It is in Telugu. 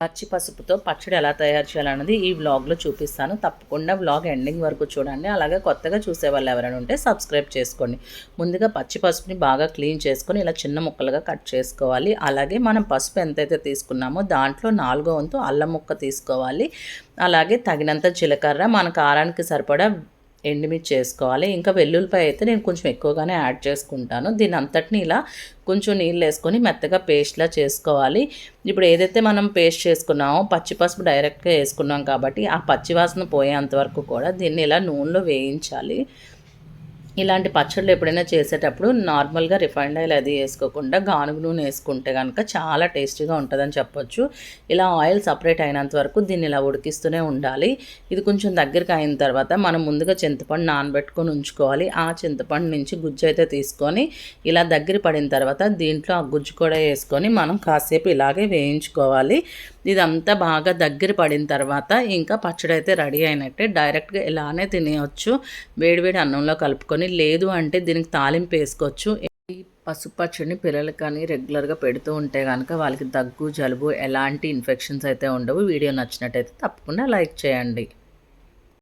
పచ్చి పసుపుతో పచ్చడి ఎలా తయారు చేయాలన్నది ఈ వ్లాగ్లో చూపిస్తాను. తప్పకుండా వ్లాగ్ ఎండింగ్ వరకు చూడండి. అలాగే కొత్తగా చూసేవాళ్ళు ఎవరైనా ఉంటే సబ్స్క్రైబ్ చేసుకోండి. ముందుగా పచ్చి పసుపుని బాగా క్లీన్ చేసుకొని ఇలా చిన్న ముక్కలుగా కట్ చేసుకోవాలి. అలాగే మనం పసుపు ఎంతైతే తీసుకున్నామో దాంట్లో 4వ వంతు అల్లం ముక్క తీసుకోవాలి. అలాగే తగినంత జీలకర్ర, మన కారానికి సరిపడా ఎండుమిర్చి చేసుకోవాలి. ఇంకా వెల్లుల్లిపాయ అయితే నేను కొంచెం ఎక్కువగానే యాడ్ చేసుకుంటాను. దీని అంతటిని ఇలా కొంచెం నీళ్ళు వేసుకొని మెత్తగా పేస్ట్లా చేసుకోవాలి. ఇప్పుడు ఏదైతే మనం పేస్ట్ చేసుకున్నామో పచ్చి పసుపు డైరెక్ట్గా వేసుకున్నాం కాబట్టి ఆ పచ్చివాసన పోయేంత వరకు కూడా దీన్ని ఇలా నూనెలో వేయించాలి. ఇలాంటి పచ్చళ్ళు ఎప్పుడైనా చేసేటప్పుడు నార్మల్గా రిఫైండ్ ఆయిల్ అది వేసుకోకుండా గానుగ నూనె వేసుకుంటే కనుక చాలా టేస్టీగా ఉంటుందని చెప్పొచ్చు. ఇలా ఆయిల్ సపరేట్ అయినంత వరకు దీన్ని ఇలా ఉడికిస్తూనే ఉండాలి. ఇది కొంచెం దగ్గరికి అయిన తర్వాత మనం ముందుగా చింతపండు నానబెట్టుకొని ఉంచుకోవాలి. ఆ చింతపండు నుంచి గుజ్జు అయితే తీసుకొని ఇలా దగ్గర పడిన తర్వాత దీంట్లో ఆ గుజ్జు కూడా వేసుకొని మనం కాసేపు ఇలాగే వేయించుకోవాలి. ఇదంతా బాగా దగ్గర పడిన తర్వాత ఇంకా పచ్చడి అయితే రెడీ అయినట్టే. డైరెక్ట్గా ఇలానే తినేయచ్చు వేడివేడి అన్నంలో కలుపుకొని. లేదు అంటే దీనికి తాలింపు వేసుకోవచ్చు. ఈ పసుపు పచ్చడిని పిల్లలకు కానీ రెగ్యులర్గా పెడుతూ ఉంటే కనుక వాళ్ళకి దగ్గు, జలుబు ఎలాంటి ఇన్ఫెక్షన్స్ అయితే ఉండవు. వీడియో నచ్చినట్టయితే తప్పకుండా లైక్ చేయండి.